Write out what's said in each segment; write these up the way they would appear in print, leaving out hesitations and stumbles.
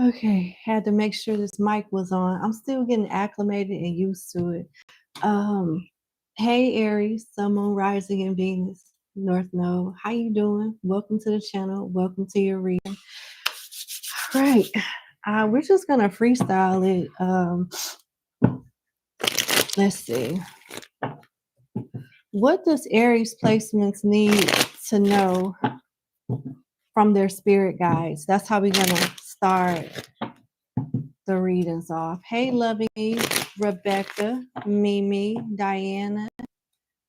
Okay, had to make sure this mic was on. I'm still getting acclimated and used to it. Um, hey Aries, Sun, Moon, Rising, and Venus, North Node. How you doing? Welcome to the channel. Welcome to your reading. All right, we're just gonna freestyle it. Let's see. What does Aries placements need to know from their spirit guides? That's how we're gonna start the readings off. Hey, Loving Me, Rebecca, Mimi, Diana,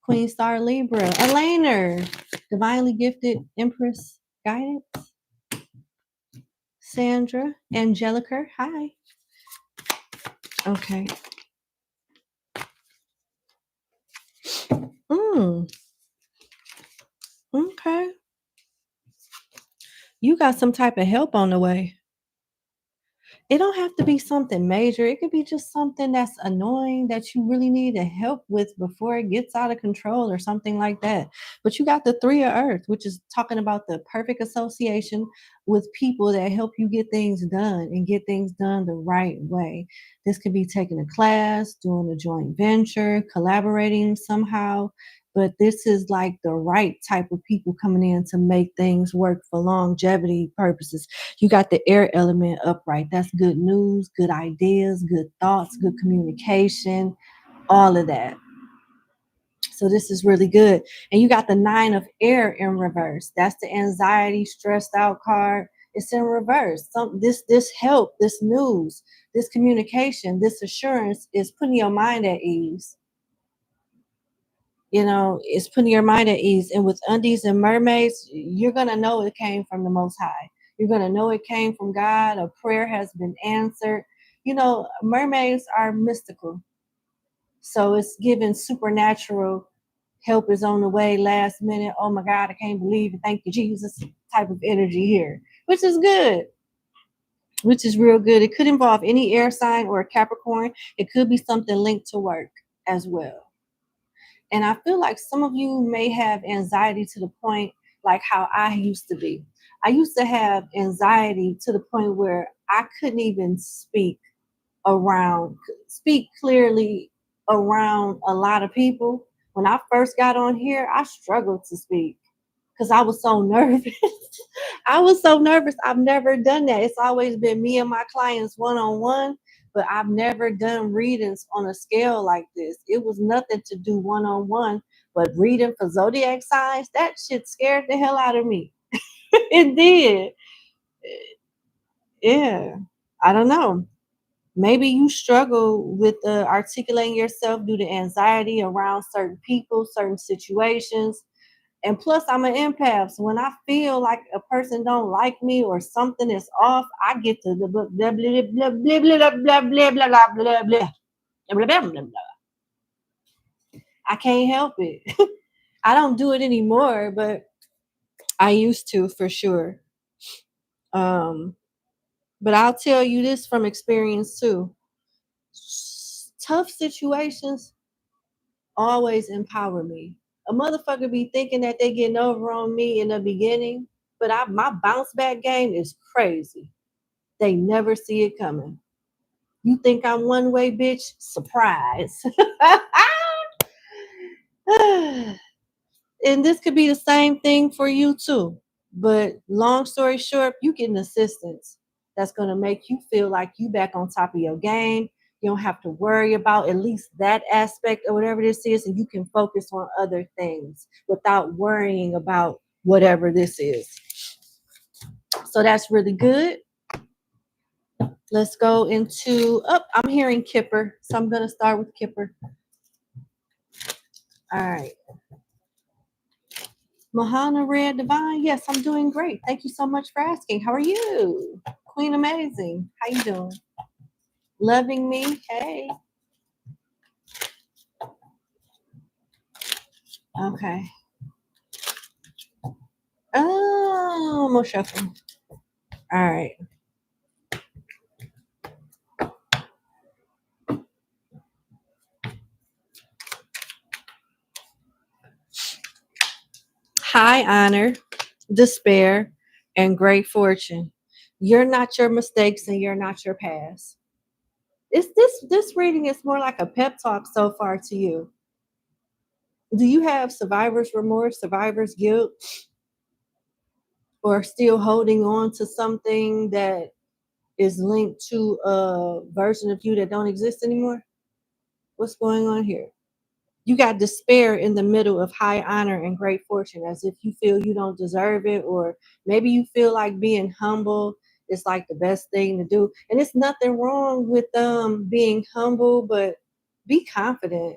Queen Star Libra, Elena, Divinely Gifted Empress Guidance, Sandra, Angelica, hi. Okay. Okay. You got some type of help on the way. It don't have to be something major. It could be just something that's annoying that you really need to help with before it gets out of control or something like that. But you got the 3 of Earth, which is talking about the perfect association with people that help you get things done and get things done the right way. This could be taking a class, doing a joint venture, collaborating somehow. But this is like the right type of people coming in to make things work for longevity purposes. You got the air element upright. That's good news, good ideas, good thoughts, good communication, all of that. So this is really good. And you got the 9 of air in reverse. That's the anxiety, stressed out card. It's in reverse. This help, this news, this communication, this assurance is putting your mind at ease. You know, it's putting your mind at ease. And with undies and mermaids, you're going to know it came from the Most High. You're going to know it came from God. A prayer has been answered. You know, mermaids are mystical. So it's giving supernatural help is on the way last minute. Oh my God, I can't believe it. Thank you, Jesus, type of energy here, which is good, which is real good. It could involve any air sign or a Capricorn. It could be something linked to work as well. And I feel like some of you may have anxiety to the point like how I used to be. I used to have anxiety to the point where I couldn't even speak clearly around a lot of people. When I first got on here, I struggled to speak because I was so nervous. I was so nervous. I've never done that. It's always been me and my clients one-on-one, but I've never done readings on a scale like this. It was nothing to do one-on-one, but reading for zodiac signs, that shit scared the hell out of me. It did. Yeah. I don't know. Maybe you struggle with articulating yourself due to anxiety around certain people, certain situations. And plus, I'm an empath. So when I feel like a person don't like me or something is off, I get to the blah blah blah blah blah blah blah blah blah blah blah blah blah. I can't help it. I don't do it anymore, but I used to for sure. But I'll tell you this from experience too. Tough situations always empower me. A motherfucker be thinking that they getting over on me in the beginning, but my bounce back game is crazy. They never see it coming. You think I'm one way, bitch? Surprise. And this could be the same thing for you too. But long story short, you getting assistance that's going to make you feel like you back on top of your game. You don't have to worry about at least that aspect or whatever this is, and you can focus on other things without worrying about whatever this is. So that's really good. Let's go into, I'm hearing Kipper, so I'm going to start with Kipper. All right. Mahana Red Divine, yes, I'm doing great. Thank you so much for asking. How are you? Queen Amazing, how you doing? Loving Me, hey. Okay. Oh, I'm gonna shuffle. All right. High honor, despair, and great fortune. You're not your mistakes and you're not your past. It's this reading is more like a pep talk so far to you. Do you have survivor's remorse, survivor's guilt, or still holding on to something that is linked to a version of you that don't exist anymore? What's going on here? You got despair in the middle of high honor and great fortune, as if you feel you don't deserve it, or maybe you feel like being humble is like the best thing to do. And it's nothing wrong with being humble, but be confident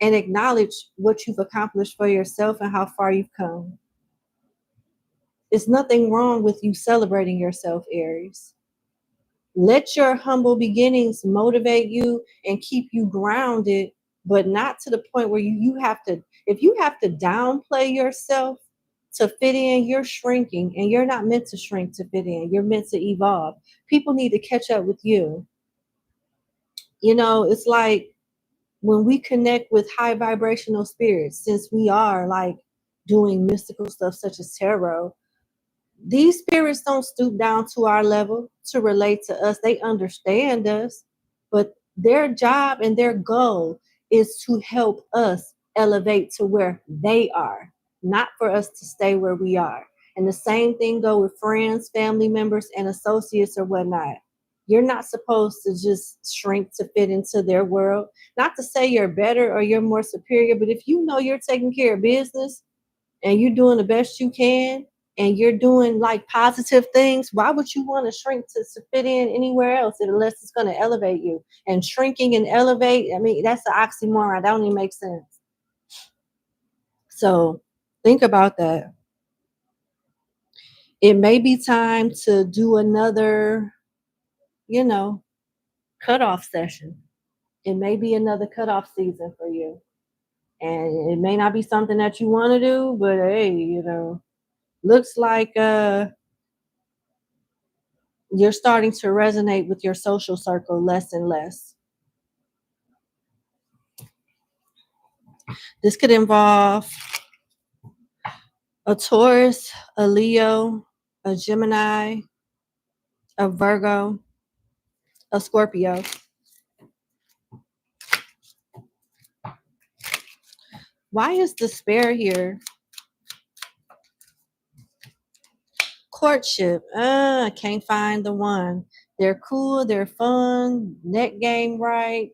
and acknowledge what you've accomplished for yourself and how far you've come. There's nothing wrong with you celebrating yourself, Aries. Let your humble beginnings motivate you and keep you grounded, but not to the point where you have to, if you have to downplay yourself to fit in, you're shrinking, and you're not meant to shrink to fit in. You're meant to evolve. People need to catch up with you. You know, it's like when we connect with high vibrational spirits, since we are like doing mystical stuff such as tarot, these spirits don't stoop down to our level to relate to us. They understand us, but their job and their goal is to help us elevate to where they are, not for us to stay where we are. And the same thing go with friends, family members, and associates or whatnot. You're not supposed to just shrink to fit into their world. Not to say you're better or you're more superior, but if you know you're taking care of business and you're doing the best you can and you're doing like positive things, why would you want to shrink to fit in anywhere else unless it's going to elevate you? And shrinking and elevate, I mean, that's an oxymoron. That don't even make sense. So think about that. It may be time to do another, you know, cutoff session. It may be another cutoff season for you. And it may not be something that you want to do, but hey, you know, looks like you're starting to resonate with your social circle less and less. This could involve a Taurus, a Leo, a Gemini, a Virgo, a Scorpio. Why is despair here? Courtship. I can't find the one. They're cool, they're fun, net game right,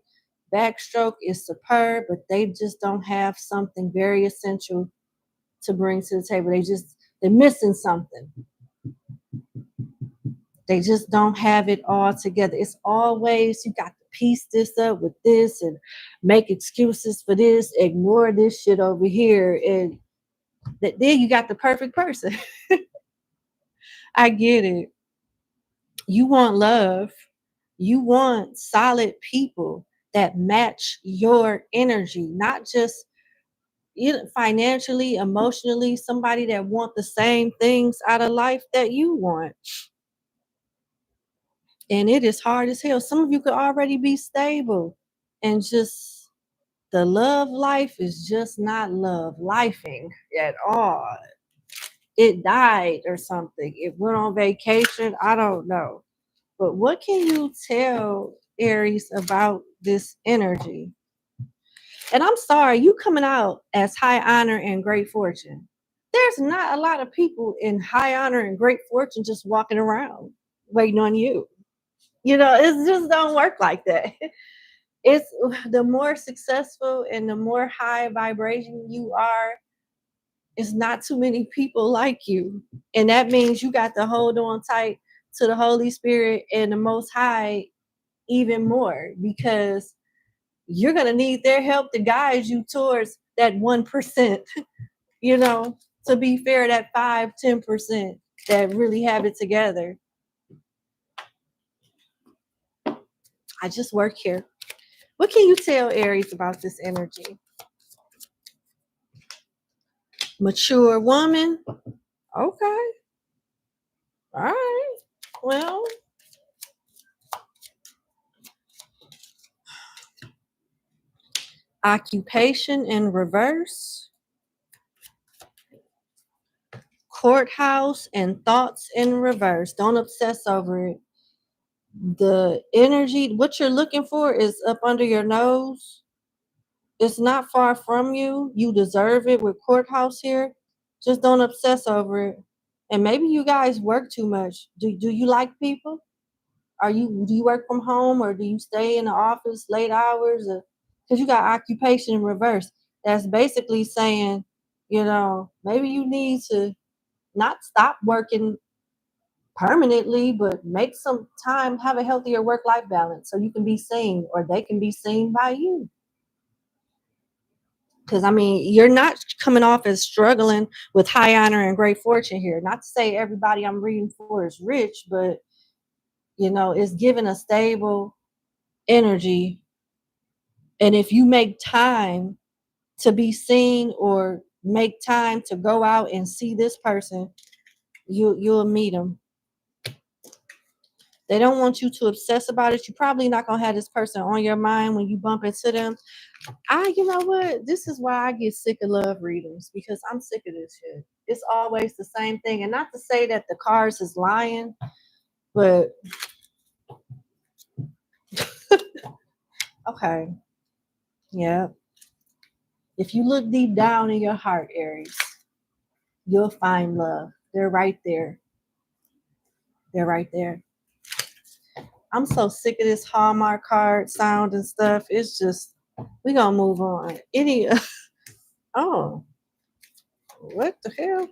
backstroke is superb, but they just don't have something very essential to bring to the table. They're missing something. They just don't have it all together. It's always, you got to piece this up with this and make excuses for this, ignore this shit over here. And then you got the perfect person. I get it. You want love. You want solid people that match your energy, not just financially, emotionally, somebody that want the same things out of life that you want. And it is hard as hell. Some of you could already be stable and just the love life is just not love lifing at all. It died or something. It went on vacation. I don't know. But what can you tell Aries about this energy? And I'm sorry, you coming out as high honor and great fortune. There's not a lot of people in high honor and great fortune just walking around waiting on you. You know, it just don't work like that. It's the more successful and the more high vibration you are, it's not too many people like you. And that means you got to hold on tight to the Holy Spirit and the Most High even more, because you're going to need their help to guide you towards that 1%, you know, to be fair, that 5-10% that really have it together. I just work here. What can you tell Aries about this energy? Mature woman. Okay. All right. Well, occupation in reverse. courthouse and thoughts in reverse. Don't obsess over it. The energy, what you're looking for is up under your nose. It's not far from you. You deserve it with courthouse here. Just don't obsess over it. And maybe you guys work too much. Do you like people? Do you work from home, or do you stay in the office late hours? Because you got occupation in reverse. That's basically saying, maybe you need to not stop working permanently, but make some time, have a healthier work-life balance so you can be seen, or they can be seen by you. Because, I mean, you're not coming off as struggling with high honor and great fortune here. Not to say everybody I'm reading for is rich, but, it's given a stable energy. And if you make time to be seen, or make time to go out and see this person, you'll meet them. They don't want you to obsess about it. You're probably not going to have this person on your mind when you bump into them. You know what? This is why I get sick of love readings, because I'm sick of this shit. It's always the same thing. And not to say that the cards is lying, but okay. Yeah. If you look deep down in your heart, Aries, you'll find love. They're right there. They're right there. I'm so sick of this Hallmark card sound and stuff. It's just, we gonna move on. Oh, what the hell?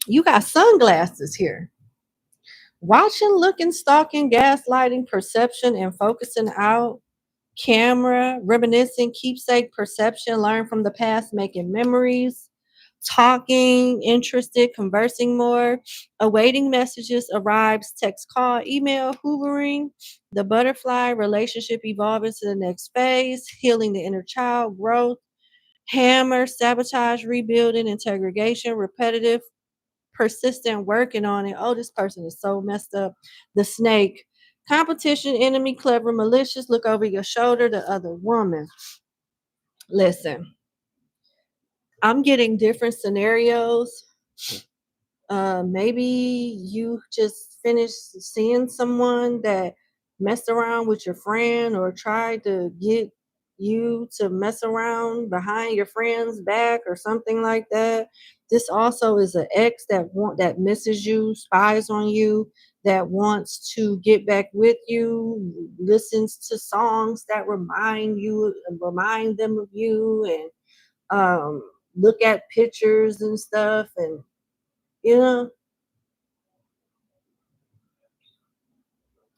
You got sunglasses here. Watching, looking, stalking, gaslighting, perception, and focusing out. Camera, reminiscing, keepsake, perception, learn from the past, making memories. Talking, interested, conversing more. Awaiting messages, arrives, text, call, email, hoovering. The butterfly, relationship evolving to the next phase. Healing the inner child, growth. Hammer, sabotage, rebuilding, integration, repetitive, persistent, working on it. Oh, this person is so messed up. The snake, competition, enemy, clever, malicious, look over your shoulder, the other woman. Listen, I'm getting different scenarios. Maybe you just finished seeing someone that messed around with your friend, or tried to get you to mess around behind your friend's back or something like that. This also is an ex that misses you, spies on you, that wants to get back with you, listens to songs that remind them of you, and look at pictures and stuff, and you know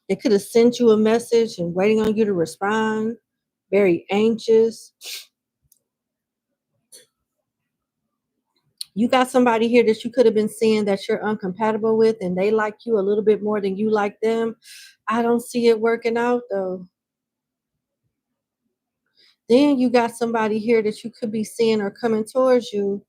they could have sent you a message and waiting on you to respond, very anxious. You got somebody here that you could have been seeing that you're uncompatible with, and they like you a little bit more than you like them. I don't see it working out though. Then you got somebody here that you could be seeing or coming towards you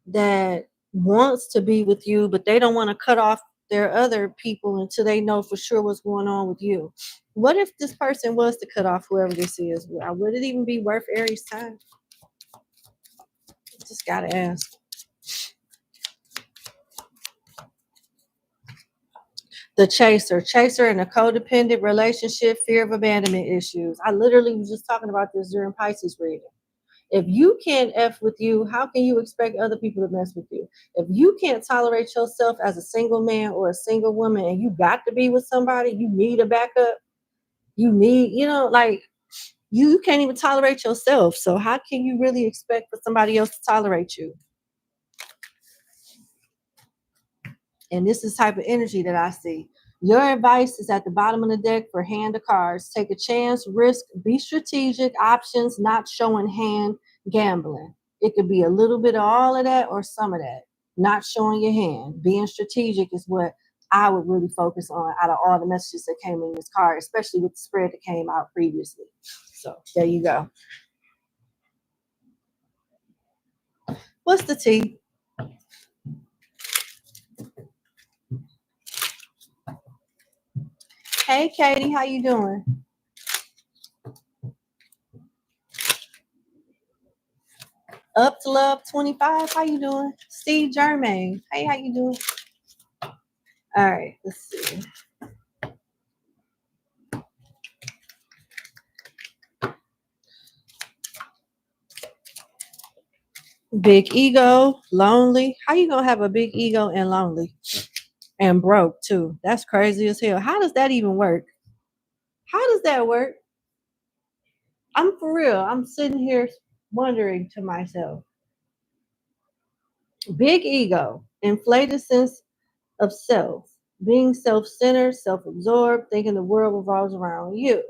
that wants to be with you, but they don't want to cut off their other people until they know for sure what's going on with you. What if this person was to cut off whoever this is? Would it even be worth Aries' time? Just gotta ask. The chaser in a codependent relationship, fear of abandonment issues. I literally was just talking about this during Pisces reading. If you can't F with you, how can you expect other people to mess with you? If you can't tolerate yourself as a single man or a single woman, and you got to be with somebody, you need a backup. You need, like, you can't even tolerate yourself. So how can you really expect for somebody else to tolerate you? And this is the type of energy that I see. Your advice is at the bottom of the deck for hand of cards. Take a chance, risk, be strategic, options, not showing hand, gambling. It could be a little bit of all of that or some of that. Not showing your hand. Being strategic is what I would really focus on out of all the messages that came in this card, especially with the spread that came out previously. So there you go. What's the tea? Hey, Katie, how you doing? Up to Love 25. How you doing? Steve Germain. Hey, how you doing? All right, let's see. Big ego, lonely. How you gonna have a big ego and lonely? And broke too. That's crazy as hell. How does that even work? How does that work? I'm for real. I'm sitting here wondering to myself. Big ego, inflated sense of self, being self-centered, self-absorbed, thinking the world revolves around you.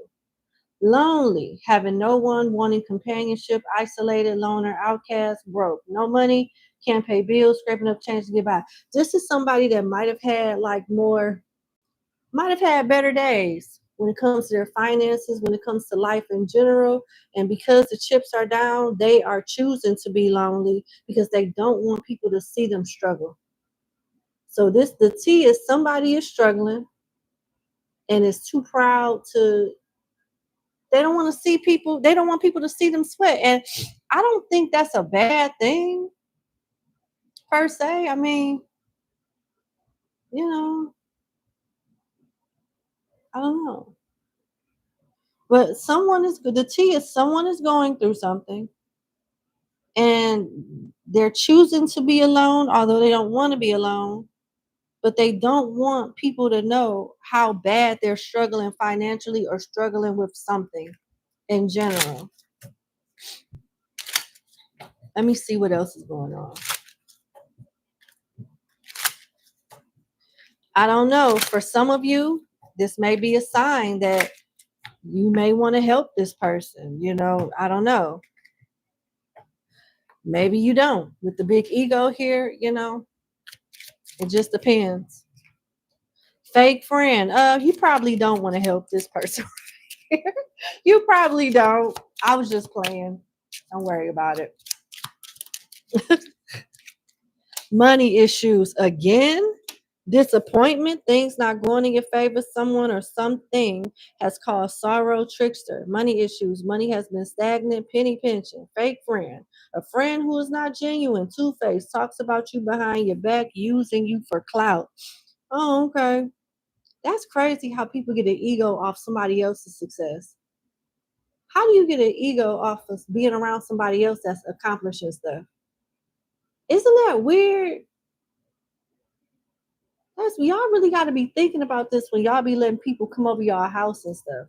Lonely, having no one, wanting companionship, isolated, loner, outcast, broke, no money, can't pay bills, scraping up change to get by. This is somebody that might have had might have had better days when it comes to their finances, when it comes to life in general. And because the chips are down, they are choosing to be lonely because they don't want people to see them struggle. So the T is somebody is struggling and is too proud to, they don't want to see people, they don't want people to see them sweat. And I don't think that's a bad thing per se. I mean, you know, I don't know. But someone is good. The T is someone is going through something and they're choosing to be alone, although they don't want to be alone, but they don't want people to know how bad they're struggling financially or struggling with something in general. Let me see what else is going on. I don't know. For some of you, this may be a sign that you may want to help this person. You know, I don't know. Maybe you don't. With the big ego here, you know, it just depends. Fake friend. You probably don't want to help this person. You probably don't. I was just playing. Don't worry about it. Money issues again. Disappointment, things not going in your favor, someone or something has caused sorrow, trickster, money issues, money has been stagnant, penny pinching, fake friend, a friend who is not genuine, two-faced, talks about you behind your back, using you for clout. Oh, okay. That's crazy how people get an ego off somebody else's success. How do you get an ego off of being around somebody else that's accomplishing stuff? Isn't that weird? Y'all really got to be thinking about this when y'all be letting people come over y'all house and stuff.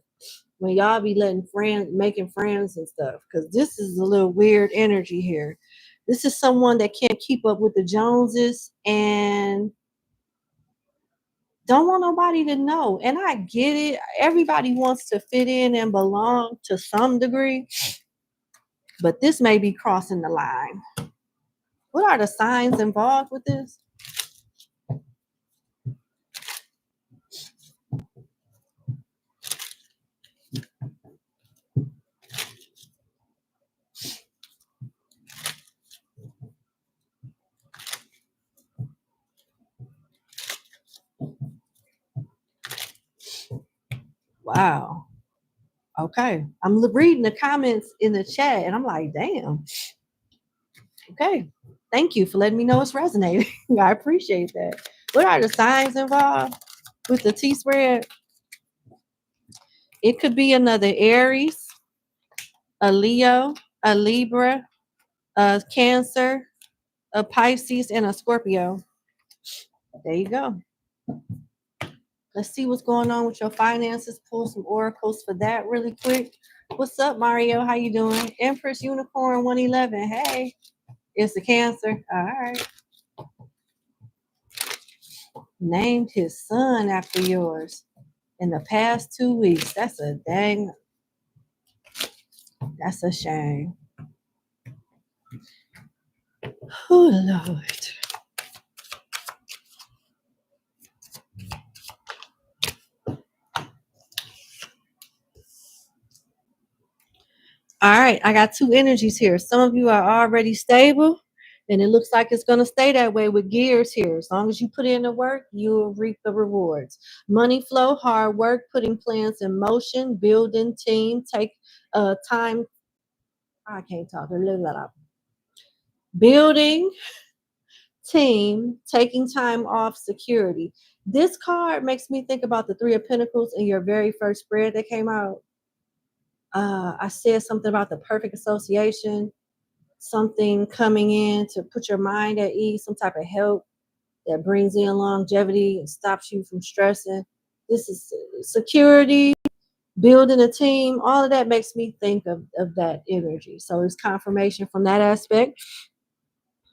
When y'all be letting friends, making friends and stuff. Because this is a little weird energy here. This is someone that can't keep up with the Joneses and don't want nobody to know. And I get it. Everybody wants to fit in and belong to some degree. But this may be crossing the line. What are the signs involved with this? Wow. Okay. I'm reading the comments in the chat and I'm like, damn. Okay. Thank you for letting me know it's resonating. I appreciate that. What are the signs involved with the T spread? It could be another Aries, a Leo, a Libra, a Cancer, a Pisces, and a Scorpio. There you go. Let's see what's going on with your finances. Pull some oracles for that really quick. What's up, Mario? How you doing? Empress Unicorn 111. Hey, it's a Cancer. All right. Named his son after yours in the past 2 weeks. That's a dang. That's a shame. Oh, Lord. All right, I got two energies here. Some of you are already stable, and it looks like it's going to stay that way with gears here. As long as you put in the work, you'll reap the rewards. Money flow, hard work, putting plans in motion, building team, take time. I can't talk. building, team, taking time off, security. This card makes me think about the Three of Pentacles in your very first spread that came out. I said something about the perfect association, something coming in to put your mind at ease, some type of help that brings in longevity and stops you from stressing. This is security, building a team. All of that makes me think of that energy. So it's confirmation from that aspect.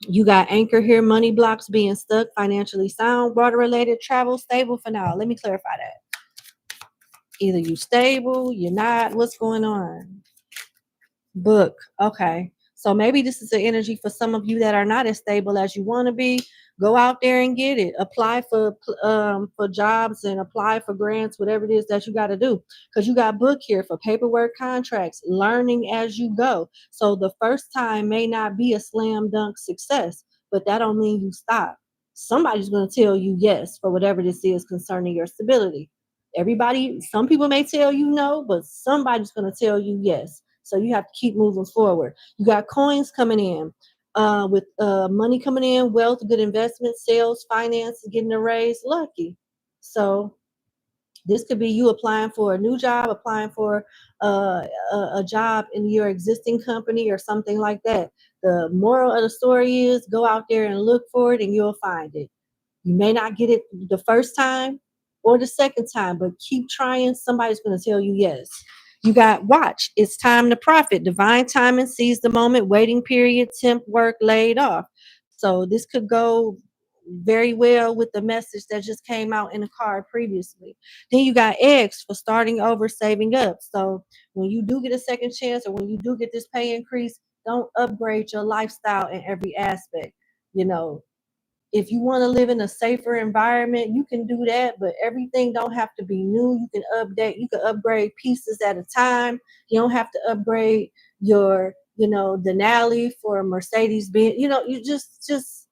You got anchor here, money blocks, being stuck, financially sound, water related, travel, stable for now. Let me clarify that. Either you stable, you're not, what's going on? Book. Okay. So maybe this is an energy for some of you that are not as stable as you want to be. Go out there and get it. Apply for jobs and apply for grants, whatever it is that you got to do. Because you got book here for paperwork, contracts, learning as you go. So the first time may not be a slam dunk success, but that don't mean you stop. Somebody's going to tell you yes for whatever this is concerning your stability. Everybody, some people may tell you no, but somebody's going to tell you yes. So you have to keep moving forward. You got coins coming in, with money coming in, wealth, good investment, sales, finance, getting a raise, lucky. So this could be you applying for a new job, applying for a job in your existing company or something like that. The moral of the story is go out there and look for it and you'll find it. You may not get it the first time or the second time, but keep trying. Somebody's going to tell you yes. You got watch. It's time to profit. Divine timing, seize the moment, waiting period, temp work laid off. So this could go very well with the message that just came out in the card previously. Then you got X for starting over, saving up. So when you do get a second chance or when you do get this pay increase, don't upgrade your lifestyle in every aspect. You know, if you want to live in a safer environment, you can do that, but everything don't have to be new. You can update, you can upgrade pieces at a time. You don't have to upgrade your, Denali for Mercedes Benz. You just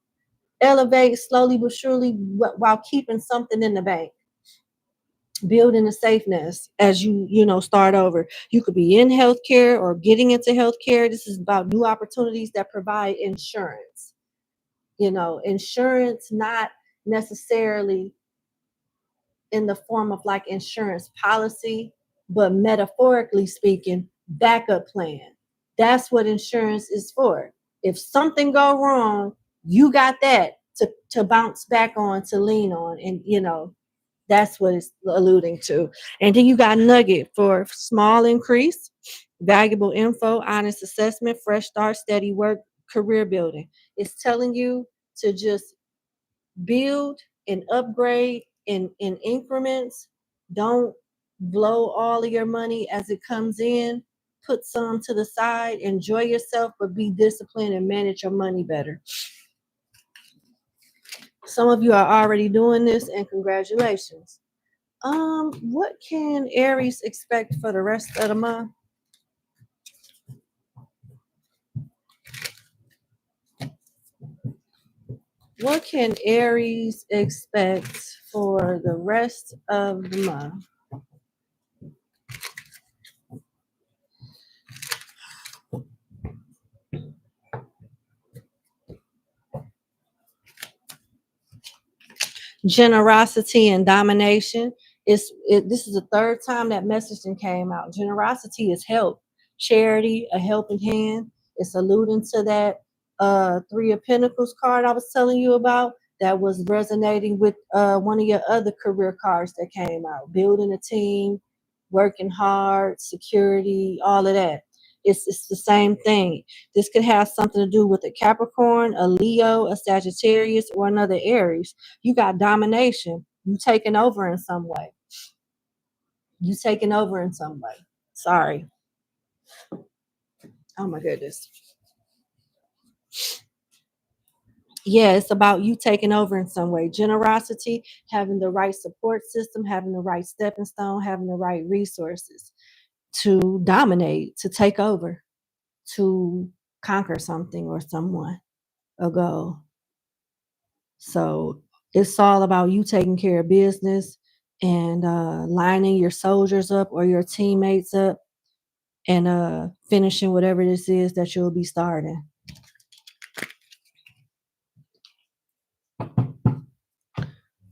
elevate slowly but surely while keeping something in the bank. Building a safe nest as you start over. You could be in healthcare or getting into healthcare. This is about new opportunities that provide insurance. Insurance, not necessarily in the form of like insurance policy, but metaphorically speaking, backup plan. That's what insurance is for. If something go wrong, you got that to bounce back on, to lean on. And that's what it's alluding to. And then you got nugget for small increase, valuable info, honest assessment, fresh start, steady work, career building. It's telling you to just build and upgrade in increments. Don't blow all of your money as it comes in. Put some to the side, enjoy yourself, but be disciplined and manage your money better. Some of you are already doing this, and congratulations. What can Aries expect for the rest of the month? What can Aries expect for the rest of the month? Generosity and domination. This is the third time that messaging came out. Generosity is help, charity, a helping hand. It's alluding to that Three of Pentacles card I was telling you about that was resonating with one of your other career cards that came out. Building a team, working hard, security, all of that. It's the same thing. This could have something to do with a Capricorn, a Leo, a Sagittarius, or another Aries. You got domination. You taking over in some way. You taking over in some way. Sorry. Oh my goodness. Yeah, it's about you taking over in some way. Generosity, having the right support system, having the right stepping stone, having the right resources to dominate, to take over, to conquer something or someone, a goal. So it's all about you taking care of business and lining your soldiers up or your teammates up and finishing whatever this is that you'll be starting.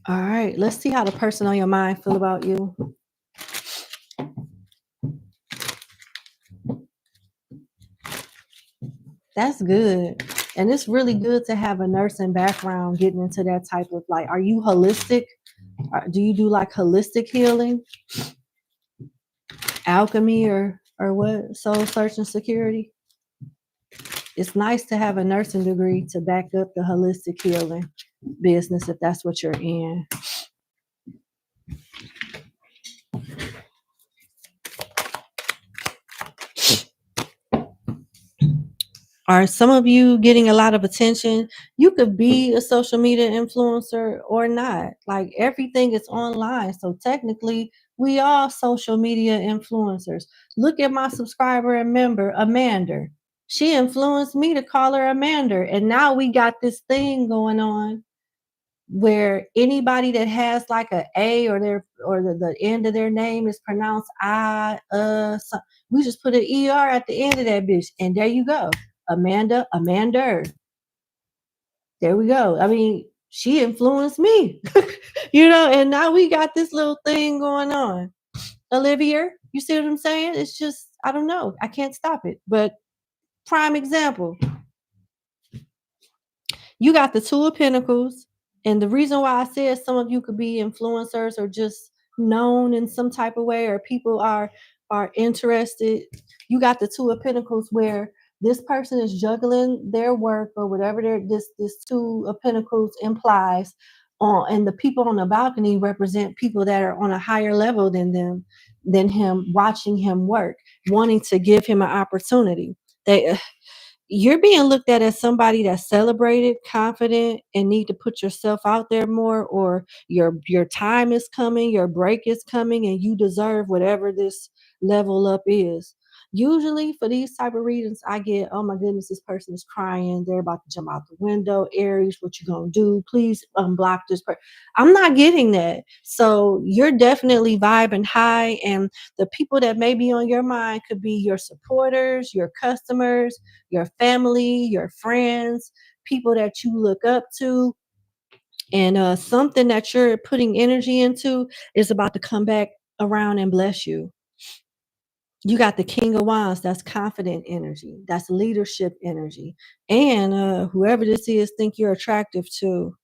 All right, let's see how the person on your mind feel about you. That's good. And it's really good to have a nursing background getting into that type of, like, are you holistic? Do you do like holistic healing, alchemy, or what? Soul search and security? It's nice to have a nursing degree to back up the holistic healing business if that's what you're in. Are some of you getting a lot of attention? You could be a social media influencer or not. Like, everything is online. So technically, we are social media influencers. Look at my subscriber and member, Amanda. She influenced me to call her Amanda. And now we got this thing going on where anybody that has like a A or the end of their name is pronounced I, we just put an ER at the end of that bitch. And there you go. Amanda. There we go. I mean, she influenced me, and now we got this little thing going on. Olivia, you see what I'm saying? It's just, I don't know. I can't stop it. But prime example, you got the Two of Pentacles. And the reason why I said some of you could be influencers or just known in some type of way, or people are interested. You got the Two of Pentacles where this person is juggling their work or whatever this Two of Pentacles implies. And the people on the balcony represent people that are on a higher level than him, watching him work, wanting to give him an opportunity. You're being looked at as somebody that's celebrated, confident, and need to put yourself out there more, or your time is coming, your break is coming, and you deserve whatever this level up is. Usually for these type of readings, I get, oh my goodness, this person is crying. They're about to jump out the window. Aries, what you gonna do? Please unblock this person. I'm not getting that. So you're definitely vibing high, and the people that may be on your mind could be your supporters, your customers, your family, your friends, people that you look up to. And something that you're putting energy into is about to come back around and bless you. You got the King of Wands. That's confident energy. That's leadership energy. And whoever this is think you're attractive too.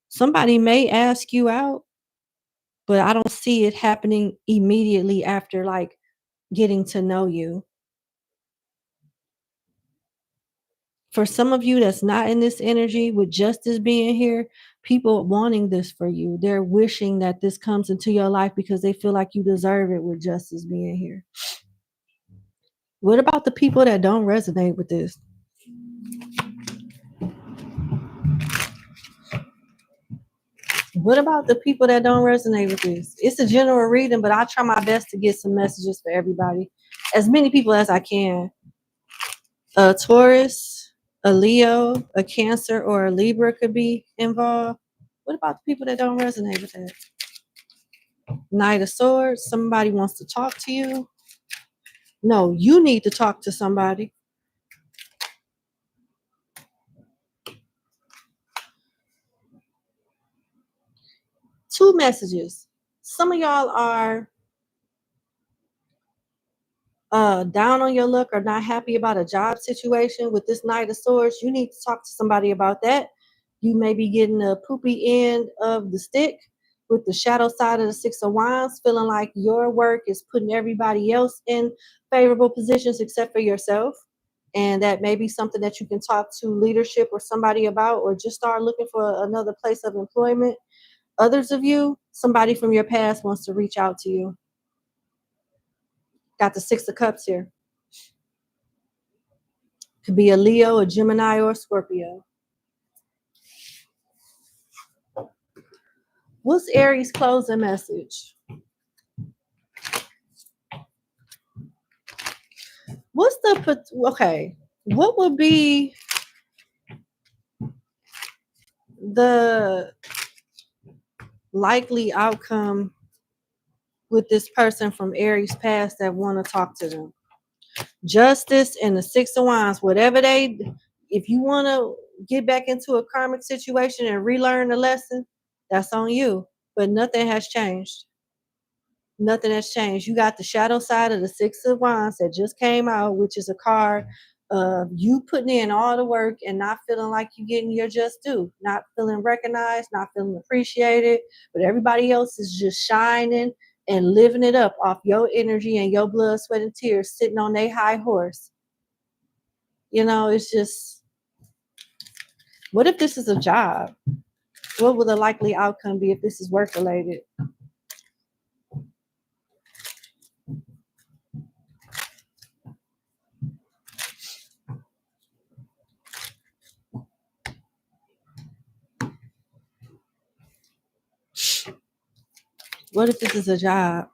Somebody may ask you out, but I don't see it happening immediately after, like, getting to know you. For some of you that's not in this energy, with justice being here, people wanting this for you. They're wishing that this comes into your life because they feel like you deserve it, with justice being here. What about the people that don't resonate with this? What about the people that don't resonate with this? It's a general reading, but I try my best to get some messages for everybody. As many people as I can. A Taurus, a Leo, a Cancer, or a Libra could be involved. What about the people that don't resonate with that? Knight of Swords, somebody wants to talk to you. No, you need to talk to somebody. Two messages. Some of y'all are down on your luck or not happy about a job situation with this Knight of Swords. You need to talk to somebody about that. You may be getting a poopy end of the stick with the shadow side of the Six of Wands, feeling like your work is putting everybody else in favorable positions except for yourself. And that may be something that you can talk to leadership or somebody about, or just start looking for another place of employment. Others of you, somebody from your past wants to reach out to you. Got the Six of Cups here. Could be a Leo, a Gemini, or a Scorpio. What's Aries' closing message? What would be the likely outcome with this person from Aries past that want to talk to them? Justice and the Six of Wands, if you want to get back into a karmic situation and relearn the lesson, that's on you. but nothing has changed. Nothing has changed. You got the shadow side of the Six of Wands that just came out, which is a card of you putting in all the work and not feeling like you're getting your just due, not feeling recognized, not feeling appreciated, but everybody else is just shining and living it up off your energy and your blood, sweat, and tears, sitting on their high horse. You know, it's just, what if this is a job? What will the likely outcome be if this is work related? What if this is a job?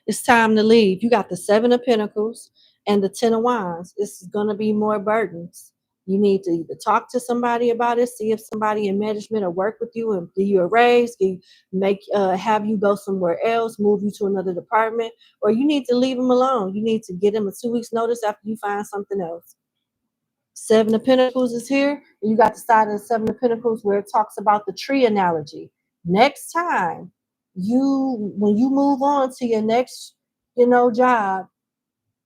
It's time to leave. You got the Seven of Pentacles and the Ten of Wands. This is going to be more burdens. You need to either talk to somebody about it, see if somebody in management will work with you and give you a raise, have you go somewhere else, move you to another department, or you need to leave them alone. You need to get them a 2 weeks notice after you find something else. Seven of Pentacles is here. And you got the side of the Seven of Pentacles where it talks about the tree analogy. Next time, when you move on to your next, job,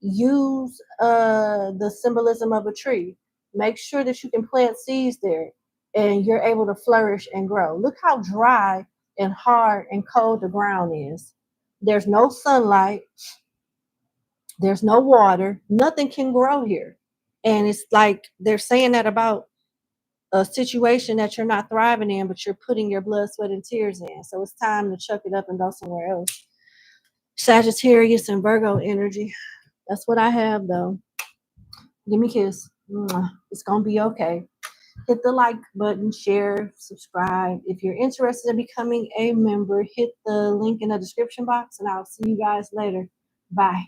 use the symbolism of a tree. Make sure that you can plant seeds there and you're able to flourish and grow. Look how dry and hard and cold the ground is. There's no sunlight. There's no water. Nothing can grow here. And it's like they're saying that about a situation that you're not thriving in, but you're putting your blood, sweat, and tears in. So it's time to chuck it up and go somewhere else. Sagittarius and Virgo energy. That's what I have, though. Give me a kiss. It's going to be okay. Hit the like button, share, subscribe. If you're interested in becoming a member, hit the link in the description box, and I'll see you guys later. Bye.